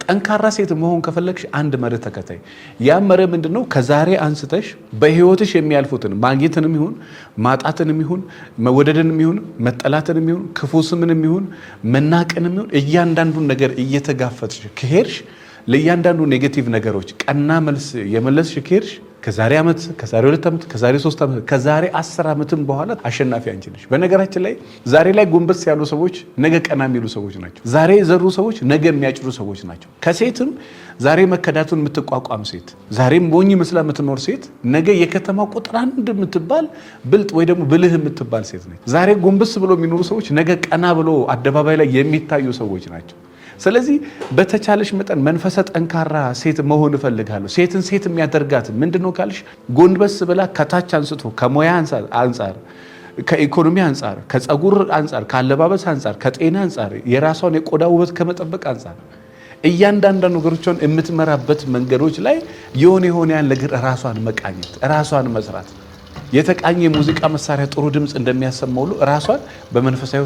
ጠንካራ ሴት መሆን ከፈለግሽ አንድ መርህ ተከታይ። ያ መርህ ምንድነው? ከዛሬ አንስተሽ በህይወትሽ የሚያልፉትን ማግኘትንም ይሁን ማጣትንም ይሁን መወደድንም ይሁን መጠላትንም ይሁን ክፉ ስምንም ይሁን መናቅንም ይሁን እያንዳንዱን ነገር እየተጋፈጥሽ ከሄድሽ ለእያንዳንዱ ኔጌቲቭ ነገሮች ቀና መልስ የመለስሽ ከሄድሽ ከዛሬ ዓመት ከዛሬ 2 ዓመት ከዛሬ 3 ዓመት ከዛሬ 10 ዓመትም በኋላ አሸናፊ አንቺ ነሽ። በነገራችን ላይ ዛሬ ላይ ጎንበስ ያሉ ሰዎች ነገ ቀና የሚሉ ሰዎች ናቸው። ዛሬ የዘሩ ሰዎች ነገ የሚያጭዱ ሰዎች ናቸው። ከሴትም ዛሬ መከዳቱን የምትቋቋም ሴት፣ ዛሬም ሞኝ መስላ የምትኖር ሴት ነገ የከተማ ቁጥር 1 የምትባል ብልጥ ወይ ደግሞ ብልህ የምትባል ሴት ነች። ዛሬ ጎንበስ ብሎ የሚኖሩ ሰዎች ነገ ቀና ብሎ አደባባይ ላይ የሚታዩ ሰዎች ናቸው። ስለዚህ በተቻለሽ መጠን መንፈሰ ጠንካራ ሴት መሆን እፈልጋለሁ። ሴትን ሴት የሚያደርጋት ምንድነው ካልሽ ጎንበስ ብላ ከታች አንስቶ ከሞያ አንፃር ከኢኮኖሚ አንፃር ከፀጉር አንፃር ከአለባበስ አንፃር ከጤና አንፃር የራሷን የቆዳ ውበት ከመጠበቅ አንፃር እያንዳንዱ ነገሮችን የምትመራበት መንገዶች ላይ የሆነ ያን ነገር ራሷን መቃኘት ራሷን መስራት የተቃኘ ሙዚቃ መሳሪያ ጥሩ ድምጽ እንደሚያሰማው ራሷን በመንፈሳዊ